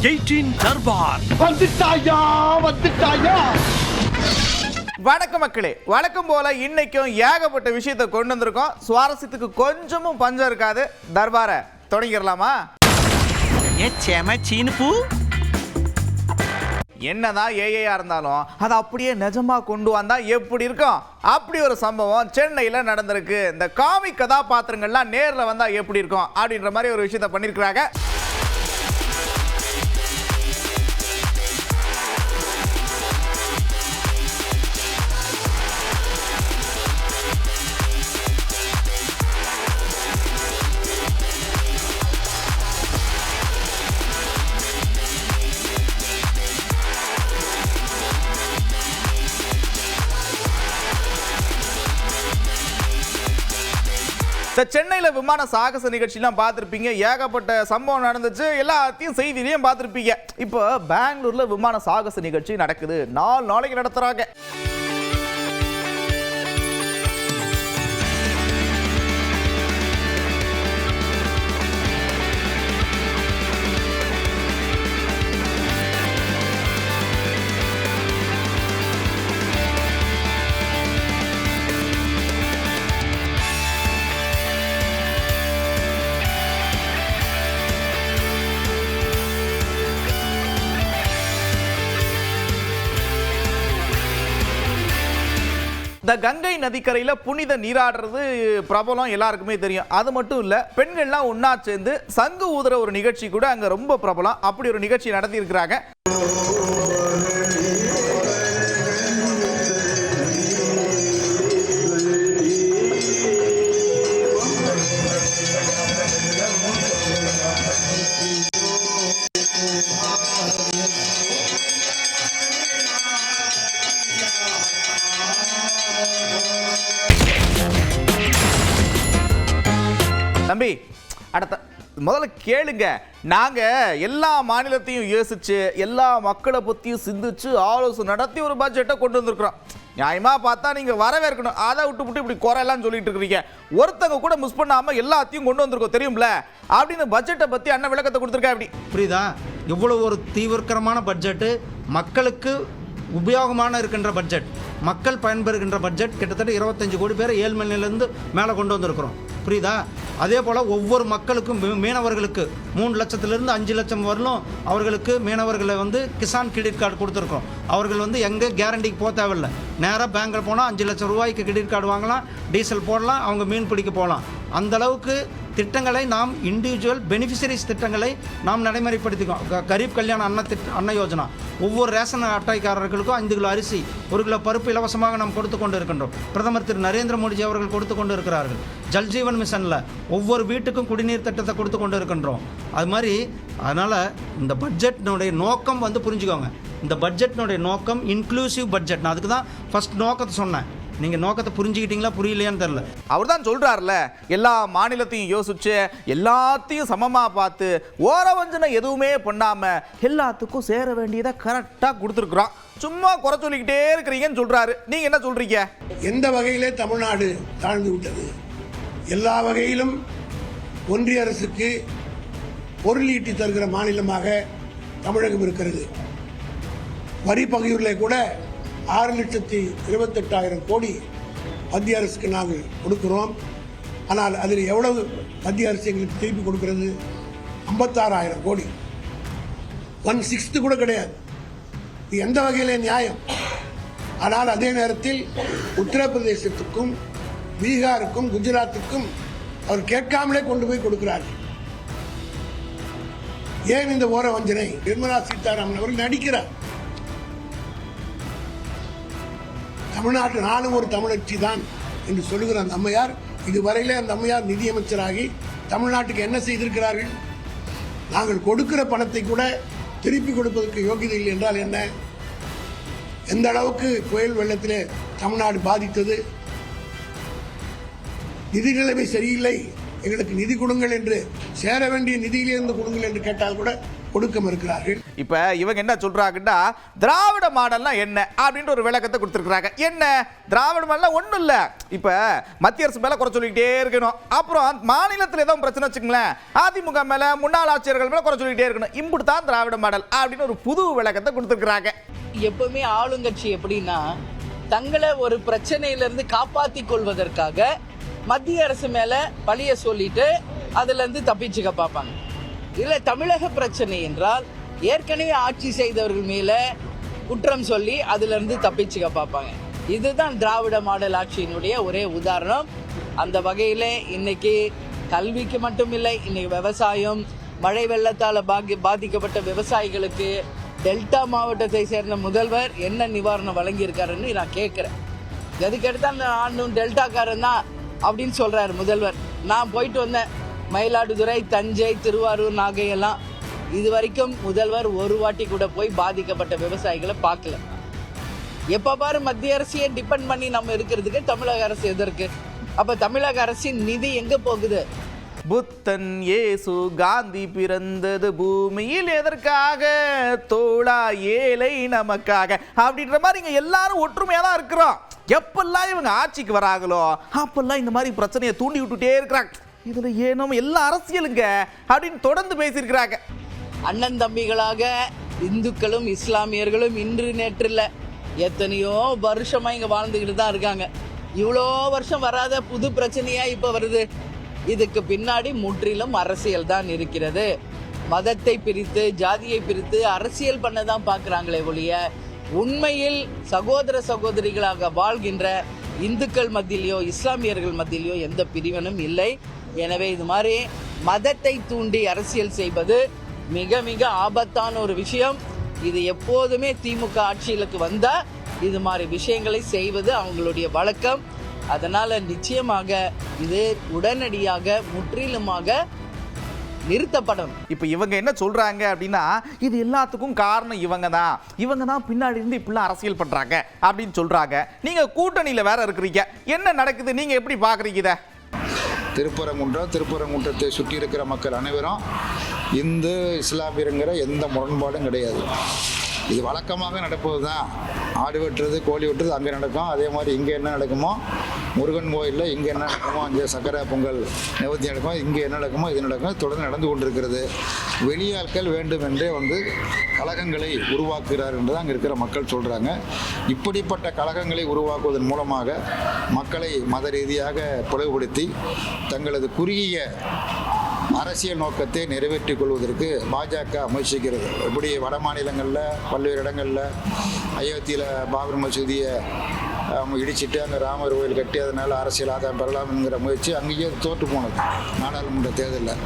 18 தர்பார் வந்துட்டாயா. வணக்கம் மக்களே, வழக்கம் போல இன்னைக்கும் ஏகப்பட்ட விஷயத்தை கொண்டு வந்திருக்கோம். சுவாரஸ்யத்துக்கு கொஞ்சமும் பஞ்சம் இருக்காது. தர்பாரை தொடங்கிடலாமா? என்னதான் ஏஐயா இருந்தாலும் அதை அப்படியே நிஜமா கொண்டு வந்தா எப்படி இருக்கும்? அப்படி ஒரு சம்பவம் சென்னையில நடந்திருக்கு. இந்த காமிக் கதாபாத்திரங்கள்லாம் நேர்ல வந்தா எப்படி இருக்கும் அப்படின்ற மாதிரி ஒரு விஷயத்தை பண்ணிருக்கிறாங்க. இந்த சென்னையில் விமான சாகச நிகழ்ச்சிலாம் பார்த்துருப்பீங்க. ஏகப்பட்ட சம்பவம் நடந்துச்சு. எல்லாத்தையும் செய்தியிலையும் பார்த்துருப்பீங்க. இப்போ பெங்களூர்ல விமான சாகச நிகழ்ச்சி நடக்குது. 4 நாளைக்கு நடத்துறாங்க. இந்த கங்கை நதிக்கரையில புனித நீராடுறது பிரபலம், எல்லாருக்குமே தெரியும். அது மட்டும் இல்ல, பெண்கள்லாம் ஒன்னா சேர்ந்து சங்கு ஊதுற ஒரு நிகழ்ச்சி கூட அங்க ரொம்ப பிரபலம். அப்படி ஒரு நிகழ்ச்சி நடத்தி இருக்கிறாங்க. தம்பி, அடுத்த முதல்ல கேளுங்க. நாங்க எல்லா மாநிலத்தையும் யோசிச்சு எல்லா மக்களை பத்தியும் சிந்திச்சு ஆலோசனை நடத்தி ஒரு பட்ஜெட்டை கொண்டு வந்திருக்கிறோம். நியாயமா பார்த்தா நீங்க வரவேற்கணும். அதை விட்டு இப்படி குறையெல்லாம் சொல்லிட்டு இருக்கிறீங்க. ஒருத்தங்க கூட மிஸ் பண்ணாம எல்லாத்தையும் கொண்டு வந்திருக்கோம் தெரியும்ல அப்படின்னு பட்ஜெட்டை பத்தி அண்ணன் விளக்கத்தை கொடுத்துருக்கா. அப்படி புரியுதா? இவ்வளவு ஒரு தீவிரமான பட்ஜெட்டு, மக்களுக்கு உபயோகமான இருக்கின்ற பட்ஜெட், மக்கள் பயன்பெறுகின்ற பட்ஜெட். கிட்டத்தட்ட 25 கோடி பேர் 7 மணிலேருந்து மேலே கொண்டு வந்திருக்கிறோம். புரியுதா? அதே போல் ஒவ்வொரு மக்களுக்கும், மீனவர்களுக்கு 3 லட்சத்திலிருந்து 5 லட்சம் வரலும் அவர்களுக்கு மீனவர்களை கிசான் கிரெடிட் கார்டு கொடுத்துருக்கோம். அவர்கள் எங்கே கேரண்டிக்கு போக தேவையில்லை. நேராக பேங்கில் போனால் 5 லட்சம் ரூபாய்க்கு கிரெடிட் கார்டு வாங்கலாம், டீசல் போடலாம், அவங்க மீன் பிடிக்க போகலாம். அந்தளவுக்கு திட்டங்களை நாம் இண்டிவிஜுவல் பெனிஃபிஷரிஸ் திட்டங்களை நாம் நடைமுறைப்படுத்திக்கோம். கரீப் கல்யாண அன்ன யோஜனா, ஒவ்வொரு ரேஷன் அட்டைக்காரர்களுக்கும் 5 கிலோ அரிசி, 1 கிலோ பருப்பு இலவசமாக நாம் கொடுத்து கொண்டு இருக்கின்றோம். பிரதமர் திரு நரேந்திர மோடிஜி அவர்கள் கொடுத்து கொண்டு இருக்கிறார்கள். ஜல்ஜீவன் மிஷனில் ஒவ்வொரு வீட்டுக்கும் குடிநீர் திட்டத்தை கொடுத்து கொண்டு இருக்கின்றோம். அது மாதிரி அதனால் இந்த பட்ஜெட்டினுடைய நோக்கம் புரிஞ்சுக்கோங்க. இந்த பட்ஜெட்டினுடைய நோக்கம் இன்க்ளூசிவ் பட்ஜெட். நான் அதுக்கு தான் ஃபர்ஸ்ட் நோக்கத்தை சொன்னேன். நீங்க நோக்கத்தை புரிஞ்சுக்கிட்டீங்களா புரியலையான்னு தெரியல. அவர் தான் சொல்றாருல, எல்லா மாநிலத்தையும் யோசிச்சு எல்லாத்தையும் சமமா பார்த்து ஓரவஞ்சனை எதுவுமே பண்ணாம எல்லாத்துக்கும் சேர வேண்டியதை கரெக்டா கொடுத்துருக்குறோம். சும்மா குறை சொல்லிக்கிட்டே இருக்கிறீங்கன்னு சொல்றாரு. நீங்க என்ன சொல்றீங்க? எந்த வகையிலே தமிழ்நாடு தாழ்ந்து விட்டது? எல்லா வகையிலும் ஒன்றிய அரசுக்கு பொருள் ஈட்டி தருகிற மாநிலமாக தமிழகம் இருக்கிறது. வரி பகிர்வுல கூட 6,28,000 கோடி மத்திய அரசுக்கு நாங்கள் கொடுக்கிறோம். ஆனால் அதில் எவ்வளவு மத்திய அரசு எங்களுக்கு திருப்பி கொடுக்கிறது? 56,000 கோடி. 1/6 கூட கிடையாது. இது எந்த வகையிலே நியாயம்? ஆனால் அதே நேரத்தில் உத்தரப்பிரதேசத்துக்கும் பீகாருக்கும் குஜராத்துக்கும் அவர் கேட்காமலே கொண்டு போய் கொடுக்கிறார்கள். ஏன் இந்த ஓர வஞ்சனை? நிர்மலா சீதாராமன் அவர்கள் நடிக்கிறார். தமிழ்நாட்டு நானும் ஒரு தமிழச்சி தான் என்று சொல்லுகிற அந்த அம்மையார், இதுவரையிலே அந்த அம்மையார் நிதியமைச்சராகி தமிழ்நாட்டுக்கு என்ன செய்திருக்கிறார்கள்? நாங்கள் கொடுக்கிற பணத்தை கூட திருப்பி கொடுப்பதற்கு யோகியதை இல்லை என்றால் என்ன? எந்த அளவுக்கு புயல் வெள்ளத்திலே தமிழ்நாடு பாதித்தது? நிதி நிலைமை சரியில்லை, எங்களுக்கு நிதி கொடுங்கள் என்று, சேர வேண்டிய நிதியிலிருந்து கொடுங்கள் என்று கேட்டால் கூட கொடுக்க மறுக்கிறார்கள். இப்ப இவங்க என்ன சொல்றாங்கன்னா திராவிட மாடல்னா என்ன அப்படின்ற ஒரு விளக்கத்தை கொடுத்திருக்காங்க. என்ன திராவிட மாடல் ஒண்ணும் இல்ல, இப்ப மத்திய அரசு மேல குறை சொல்லிக்கிட்டே இருக்கணும், அப்புறம் மாநிலத்தில் ஏதோ பிரச்சனை வச்சுங்களேன் அதிமுக மேல முன்னாள் ஆட்சியர்கள் மேல குறை சொல்லிக்கிட்டே இருக்கணும், இப்படி தான் திராவிட மாடல் அப்படின்னு ஒரு புது விளக்கத்தை கொடுத்திருக்காங்க. எப்பவுமே ஆளுங்கட்சி எப்படின்னா தங்களை ஒரு பிரச்சனையிலிருந்து காப்பாத்தி கொள்வதற்காக மத்திய அரசு மேல பழிய சொல்லிட்டு அதுல இருந்து தப்பிச்சுக்க பார்ப்பாங்க. இல்ல தமிழக பிரச்சனை என்றால் ஏற்கனவே ஆட்சி செய்தவர்கள் மேல குற்றம் சொல்லி அதுல இருந்து தப்பிச்சுக்க பார்ப்பாங்க. இதுதான் திராவிட மாடல் ஆட்சியினுடைய ஒரே உதாரணம். அந்த வகையில இன்னைக்கு கல்விக்கு மட்டும் இல்லை, இன்னைக்கு விவசாயம், மழை வெள்ளத்தால் பாதிக்கப்பட்ட விவசாயிகளுக்கு டெல்டா மாவட்டத்தை சேர்ந்த முதல்வர் என்ன நிவாரணம் வழங்கியிருக்காருன்னு நான் கேட்கிறேன். எதுக்கெடுத்தா நானும் டெல்டாக்காரன் தான் அப்படின்னு சொல்றாரு முதல்வர். நான் போயிட்டு வந்தேன் மயிலாடுதுறை, தஞ்சை, திருவாரூர், நாகை எல்லாம். இது வரைக்கும் முதல்வர் ஒரு வாட்டி கூட போய் பாதிக்கப்பட்ட விவசாயிகளை பார்க்கல. எப்ப பாரு மத்திய அரசையே டிபெண்ட் பண்ணி நம்ம இருக்கிறதுக்கு தமிழக அரசு எதற்கு? அப்ப தமிழக அரசின் நிதி எங்க போகுது? புத்தன் இயேசு காந்தி பிறந்தது பூமியில் எதற்காக, தோழா ஏழை நமக்காக அப்படின்ற மாதிரி இங்க எல்லாரும் ஒற்றுமையா தான் இருக்கிறோம். எப்பெல்லாம் இவங்க ஆட்சிக்கு வராங்களோ அப்பெல்லாம் இந்த மாதிரி பிரச்சனையை தூண்டி விட்டுட்டே இருக்கிறாங்க. இதுல ஏனோ எல்லா அரசியலுங்க அப்படின்னு தொடர்ந்து பேசியிருக்கிறாங்க. அண்ணன் தம்பிகளாக இந்துக்களும் இஸ்லாமியர்களும் இன்று நேற்று இல்ல, எத்தனையோ வருஷமா இங்க வாழ்ந்துகிட்டு தான் இருக்காங்க. இவ்வளோ வருஷம் வராத புது பிரச்சனையா இப்ப வருது. இதுக்கு பின்னாடி முற்றிலும் அரசியல் தான் இருக்கிறது. மதத்தை பிரித்து ஜாதியை பிரித்து அரசியல் பண்ண தான் பார்க்குறாங்களே ஒழிய உண்மையில் சகோதர சகோதரிகளாக வாழ்கின்ற இந்துக்கள் மத்தியிலையோ இஸ்லாமியர்கள் மத்தியிலையோ எந்த பிரிவினும் இல்லை. எனவே இது மாதிரி மதத்தை தூண்டி அரசியல் செய்வது மிக மிக ஆபத்தான ஒரு விஷயம். இது எப்போதுமே திமுக ஆட்சிகளுக்கு வந்தா இது மாதிரி விஷயங்களை செய்வது அவங்களுடைய வழக்கம். அதனால நிச்சயமாக இது உடனடியாக முற்றிலுமாக நிறுத்தப்படணும். இப்போ இவங்க என்ன சொல்றாங்க அப்படின்னா இது எல்லாத்துக்கும் காரணம் இவங்க தான் பின்னாடி இருந்து இப்படிலாம் அரசியல் பண்றாங்க அப்படின்னு சொல்றாங்க. நீங்க கூட்டணியில வேற இருக்கிறீங்க, என்ன நடக்குது நீங்க எப்படி பாக்குறீங்க இதை? திருப்பரங்குன்றத்தை சுற்றி இருக்கிற மக்கள் அனைவரும் இந்து இஸ்லாமியருங்கிற எந்த முரண்பாடும் கிடையாது. இது வழக்கமாக நடப்பது தான். ஆடு வெட்டுறது, கோழி வெட்டுறது அங்கே நடக்கும். அதே மாதிரி இங்கே என்ன நடக்குமோ, முருகன் கோயிலில் இங்கே என்ன நடக்குமோ, அங்கே சக்கரை பொங்கல் நிவர்த்தி நடக்குமோ, இங்கே என்ன நடக்குமோ இது நடக்கும், தொடர்ந்து நடந்து கொண்டிருக்கிறது. வெளியாட்கள் வேண்டுமென்றே கழகங்களை உருவாக்குகிறார் என்று தான் அங்கே இருக்கிற மக்கள் சொல்கிறாங்க. இப்படிப்பட்ட கழகங்களை உருவாக்குவதன் மூலமாக மக்களை மத ரீதியாக பிளவுபடுத்தி தங்களது குறுகிய அரசியல் நோக்கத்தை நிறைவேற்றிக் கொள்வதற்கு பாஜக முயற்சிக்கிறது. இப்படி வட மாநிலங்களில் பல்வேறு இடங்களில் அயோத்தியில் பாபர் மசூதியை இடிச்சிட்டு அங்கே ராமர் கோயில் கட்டி அதனால் அரசியல் ஆதாயம் பெறலாம் என்கிற முயற்சி அங்கேயே தோற்று போனது நாடாளுமன்ற தேர்தலில்.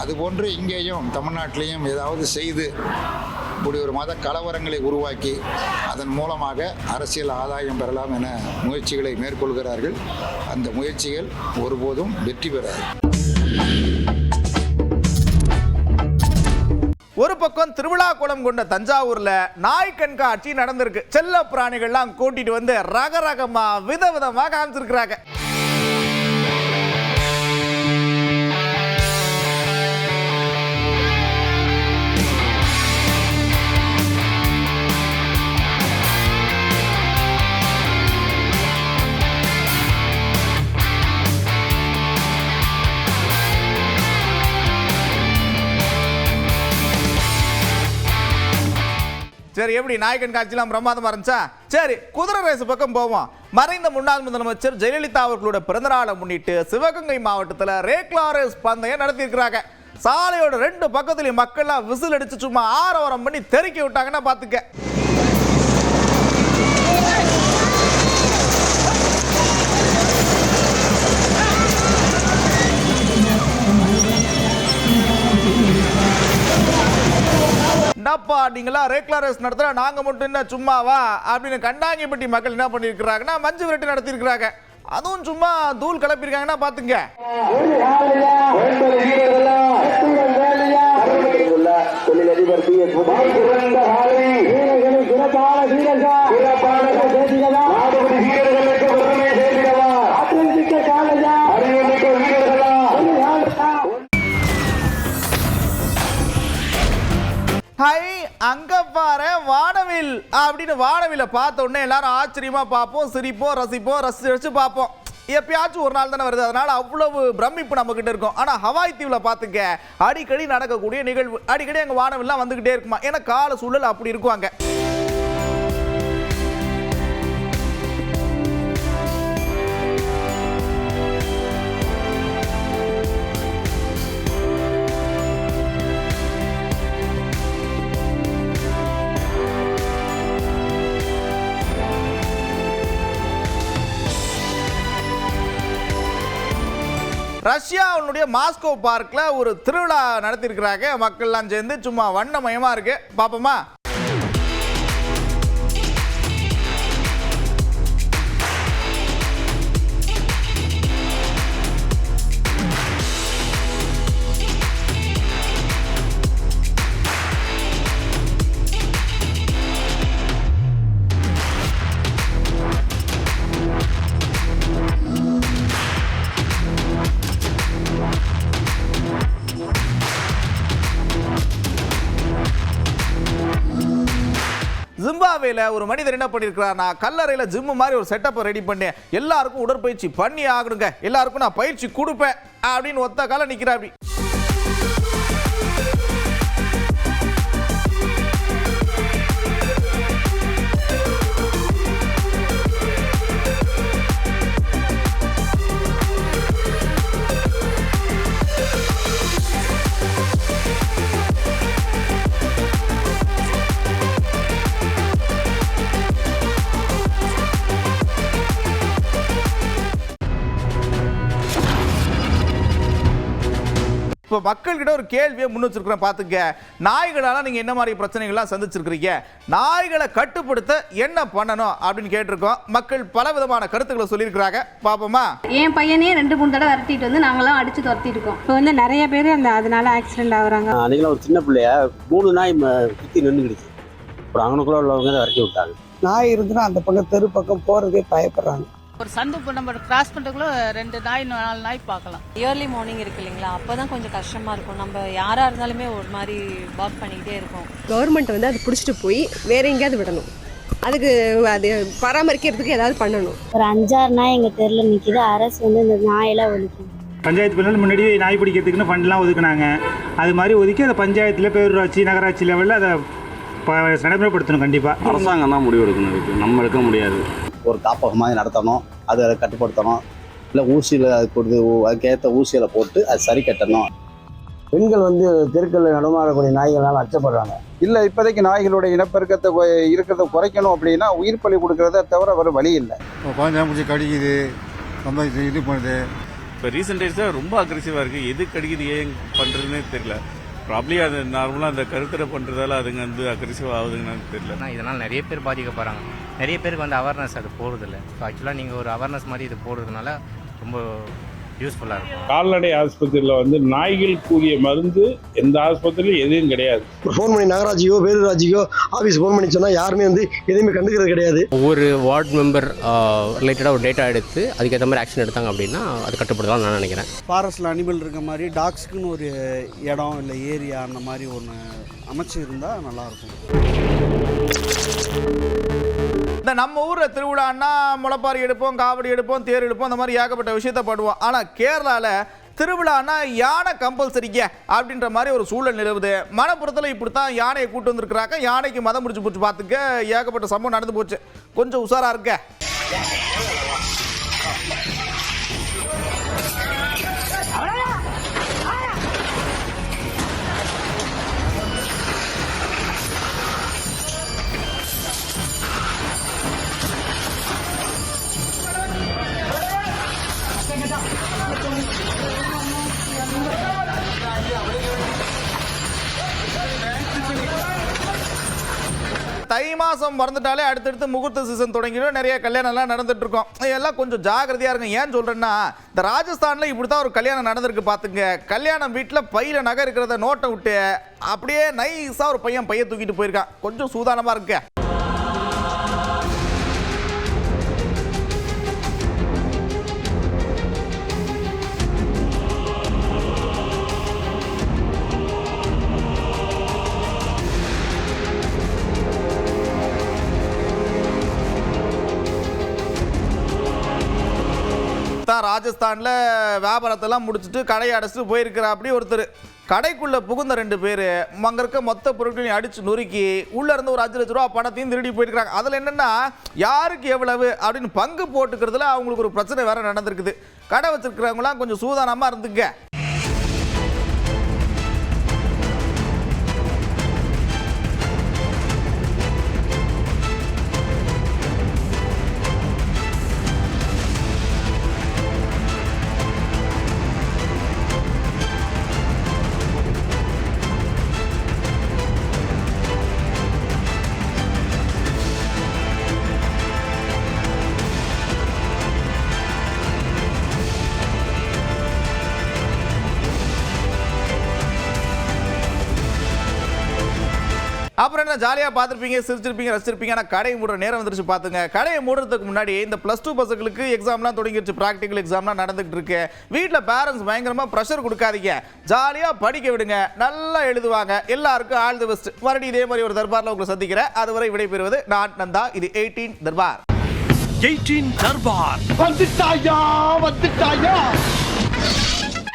அதுபோன்று இங்கேயும் தமிழ்நாட்டிலையும் ஏதாவது செய்து இப்படி ஒரு மத கலவரங்களை உருவாக்கி அதன் மூலமாக அரசியல் ஆதாயம் பெறலாம் என முயற்சிகளை மேற்கொள்கிறார்கள். அந்த முயற்சிகள் ஒருபோதும் வெற்றி பெறாது. ஒரு பக்கம் திருவிழா குளம் கொண்ட தஞ்சாவூர்ல நாய் கண்காட்சி நடந்திருக்கு. செல்ல பிராணிகள்லாம் கூட்டிட்டு வந்து ரகரகமா விதவிதமா காமிச்சிருக்கிறாங்க. சரி, எப்படி நாய் கண்காட்சிலாம் பிரமாதமா இருந்துச்சா? சரி, குதிரை ரேஸ் பக்கம் போவோம். மறைந்த முன்னாள் முதலமைச்சர் ஜெயலலிதா அவர்களோட பிறந்தநாளை முன்னிட்டு சிவகங்கை மாவட்டத்தில் ரேக்லா ரேஸ் பந்தயம் நடத்தியிருக்கிறாங்க. சாலையோட 2 பக்கத்துலையும் மக்கள்லாம் விசில் அடிச்சு சும்மா ஆரவாரம் பண்ணி தெறிக்க விட்டாங்கன்னா பாத்துக்க. என்னப்பா நீங்களா ரேக்லா ரேஸ் நடத்துற, நாங்க மட்டும் என்ன சும்மாவா அப்படின்னு கண்டாங்கிப்பட்டி மக்கள் என்ன பண்ணிருக்கிறாங்கன்னா மஞ்சு விரட்டு நடத்தி இருக்கிறாங்க. அதுவும் சும்மா தூள் கிளப்பிருக்காங்கன்னா பாத்துங்க. ஹை அங்க பாரு வானவில் அப்படின்னு வானவில பார்த்த உடனே எல்லாரும் ஆச்சரியமா பார்ப்போம், சிரிப்போம், ரசிப்போம், ரசிச்சு பார்ப்போம். எப்பயாச்சும் ஒரு நாள் தானே வருது, அதனால அவ்வளவு பிரமிப்பு நம்ம கிட்ட இருக்கும். ஆனா ஹவாய் தீவுல பாத்துக்க அடிக்கடி நடக்கக்கூடிய நிகழ்வு, அடிக்கடி அங்க வானவில்லாம் வந்துகிட்டே இருக்குமா. ஏன்னா கால சூழல் அப்படி இருக்குவாங்க. ரஷ்யாவுடைய மாஸ்கோ பார்க்ல ஒரு திருவிழா நடத்தியிருக்கிறாங்க. மக்கள்லாம் சேர்ந்து சும்மா வண்ணமயமா இருக்கு. பாப்போமா? ஜிம்பாப்வேல ஒரு மனிதர் என்ன பண்ணிருக்கிறார், நான் கல்லறையில ஜிம் மாதிரி ஒரு செட்டப்பை ரெடி பண்ணேன், எல்லாருக்கும் உடற்பயிற்சி பண்ணி ஆகணுங்க, எல்லாருக்கும் நான் பயிற்சி கொடுப்பேன் அப்படின்னு ஒத்த கால நிக்கிறார். இப்போ மக்கள்கிட்ட ஒரு கேள்வியை முன் வச்சிருக்கிறேன் பார்த்துக்க. நாய்களால் நீங்கள் என்ன மாதிரி பிரச்சனைகள்லாம் சந்திச்சிருக்கிறீங்க, நாய்களை கட்டுப்படுத்த என்ன பண்ணணும் அப்படின்னு கேட்டிருக்கோம். மக்கள் பல விதமான கருத்துக்களை சொல்லியிருக்கிறாங்க. பார்ப்போமா? என் பையனே 2-3 தடவை விரட்டிட்டு வந்து நாங்களாம் அடிச்சு துரத்திட்டு இருக்கோம். இப்போ வந்து நிறைய பேர் அதனால ஆக்சிடென்ட் ஆகுறாங்க. அன்றைக்கெல்லாம் ஒரு சின்ன பிள்ளைய 3 நாய் சுற்றி நின்றுக்கிடுச்சு. அப்புறம் அவனுக்குள்ள உள்ளவங்க தான் விரட்டி விட்டாங்க. நாய் இருந்துன்னா அந்த பக்கம் தெரு பக்கம் போகிறதே பயப்படுறாங்க. ஒரு சந்து நம்ம கிராஸ் பண்ணுறதுக்குள்ள 2 நாய் 4 நாய் பார்க்கலாம். இயர்லி மார்னிங் இருக்கு இல்லைங்களா, அப்போதான் கொஞ்சம் கஷ்டமா இருக்கும். நம்ம யாரா இருந்தாலுமே ஒரு மாதிரி வாக் பண்ணிக்கிட்டே இருக்கோம். கவர்மெண்ட் வந்து அதை பிடிச்சிட்டு போய் வேற எங்கேயாவது விடணும். அதுக்கு அது பராமரிக்கிறதுக்கு ஏதாவது பண்ணணும். ஒரு 5-6 நாய் எங்கள் தெருவில் நிற்கிது. அரசு வந்து இந்த நாயெல்லாம் ஒழிக்கும். பஞ்சாயத்து பிள்ளைகள் முன்னாடி நாய் பிடிக்கிறதுக்குன்னு ஃபண்ட்லாம் ஒதுக்குனாங்க. அது மாதிரி ஒதுக்கி அதை பஞ்சாயத்தில் பேரூராட்சி நகராட்சி லெவலில் அதை நடைமுறைப்படுத்தணும். கண்டிப்பாக அரசாங்கம் தான் முடிவு எடுக்கணும், இதுக்கு நம்ம எடுக்க முடியாது. ஒரு காப்பகம் மாதிரி நடத்தணும், அதை கட்டுப்படுத்தணும். இல்லை ஊசியில் அது கொடுத்து அதுக்கேற்ற ஊசியில் போட்டு அது சரி கட்டணும். பெண்கள் வந்து தெருக்களில் நடமாடக்கூடிய நாய்களால் அச்சப்படுறாங்க. இல்லை இப்போதைக்கு நாய்களுடைய இனப்பெருக்கத்தை இருக்கிறத குறைக்கணும் அப்படின்னா உயிர் பலி கொடுக்கறத தவிர வேறு வழி இல்லை. குழந்தை முடிச்சு கடிக்குது, ரொம்ப இது பண்ணுது. இப்போ ரீசெண்ட் டேஸாக ரொம்ப அக்ரெசிவாக இருக்குது. எது கடிக்குது ஏன் பண்ணுறதுன்னே தெரியல. ப்ராப்ளி அது நார்மலாக அந்த கருத்தரை பண்ணுறதால அதுங்க வந்து அக்ரெசிவ் ஆகுதுங்கன்னு தெரியல. இதனால் நிறைய பேர் பாதிக்கப்படுறாங்க. நிறைய பேருக்கு வந்து அவேர்னஸ் அது போடுறதில்ல. ஸோ ஆக்சுவலாக நீங்கள் ஒரு அவேர்னஸ் மாதிரி இது போடுறதுனால ரொம்ப யூஸ்ஃபுல்லாக இருக்கும். கால்நடை ஆஸ்பத்திரியில் வந்து நாய்களுக்குரிய மருந்து எந்த ஆஸ்பத்திரியிலும் எதுவும் கிடையாது. ஃபோன் பண்ணி நகராட்சியோ பேரூராட்சியோ ஆஃபீஸ் ஃபோன் பண்ணி சொன்னால் யாருமே வந்து எதுவுமே கண்டுக்கிறது கிடையாது. ஒவ்வொரு வார்டு மெம்பர் ரிலேட்டடாக ஒரு டேட்டா எடுத்து அதுக்கேற்ற மாதிரி ஆக்ஷன் எடுத்தாங்க அப்படின்னா அது கட்டுப்படுத்தலாம் நான் நினைக்கிறேன். ஃபாரஸ்ட்டில் அனிமல் இருக்க மாதிரி டாக்ஸுக்குன்னு ஒரு இடம் இல்லை ஏரியா அந்த மாதிரி ஒன்று அமைச்சு இருந்தால் நல்லாயிருக்கும். இந்த நம்ம ஊர்ல திருவிழான்னா முளைப்பாரி எடுப்போம், காவடி எடுப்போம், தேர் எடுப்போம், அந்த மாதிரி ஏகப்பட்ட விஷயத்த பண்ணுவோம். ஆனா கேரளால திருவிழானா யானை கம்பல்சரிங்க அப்படின்ற மாதிரி ஒரு சூழல் நிலவுது. மணப்புறத்தில் இப்படித்தான் யானையை கூட்டு வந்திருக்கிறாங்க. யானைக்கு மதம் முடிச்சு போச்சு பார்த்துக்க, ஏகப்பட்ட சம்பவம் நடந்து போச்சு. கொஞ்சம் உஷாரா இருக்க. தை மாதம் மறந்துட்டாலே அடுத்தடுத்து முகூர்த்த சீசன் தொடங்கிடும். நிறைய கல்யாணம்லாம் நடந்துட்டு இருக்கோம். எல்லாம் கொஞ்சம் ஜாகிரதையாக இருங்க. ஏன் சொல்கிறேன்னா, இந்த ராஜஸ்தானில் இப்படி தான் ஒரு கல்யாணம் நடந்திருக்கு பார்த்துங்க. கல்யாணம் வீட்டில் பையில் நகை இருக்கிறத நோட்டை விட்டு அப்படியே நைஸாக ஒரு பையன் தூக்கிட்டு போயிருக்கான். கொஞ்சம் சூதானமாக இருக்க. தான் ராஜஸ்தானில் வியாபாரத்தெல்லாம் முடிச்சுட்டு கடையை அடைச்சிட்டு போயிருக்கிற அப்படி ஒருத்தர் கடைக்குள்ளே புகுந்த 2 பேர் அங்கே இருக்க மொத்த பொருட்களையும் அடித்து நொறுக்கி உள்ளே இருந்து ஒரு 5 லட்ச ரூபா பணத்தையும் திருடி போயிருக்கிறாங்க. அதில் என்னென்னா யாருக்கு எவ்வளவு அப்படின்னு பங்கு போட்டுக்கிறதுல அவங்களுக்கு ஒரு பிரச்சனை வேறு நடந்திருக்குது. கடை வச்சிருக்கிறவங்களாம் கொஞ்சம் சூதானமாக இருந்துங்க. அப்புறம் என்ன ஜாலியாக பார்த்துருப்பீங்க, சிரிச்சிருப்பீங்க, ரசிச்சிருப்பீங்க. ஆனால் கடையை மூடுற நேரம் வந்துருச்சு பார்த்துங்க. கடையை மூடுறதுக்கு முன்னாடி இந்த +2 பசங்களுக்கு எக்ஸாம்லாம் தொடங்கிடுச்சு, ப்ராக்டிக்கல் எக்ஸாம்லாம் நடந்துகிட்டு இருக்கு. வீட்டில் பேரண்ட்ஸ் பயங்கரமாக ப்ரெஷர் கொடுக்காதீங்க, ஜாலியாக படிக்க விடுங்க, நல்லா எழுதுவாங்க. எல்லாருக்கும் ஆல் தி பெஸ்ட். மறுபடியும் இதே மாதிரி ஒரு தர்பாரில் உங்களை சந்திக்கிறேன். அதுவரை விடைபெறுவது நான் நந்தா. இது 18 தர்பார். 18 தர்பார் வந்துட்டாயா.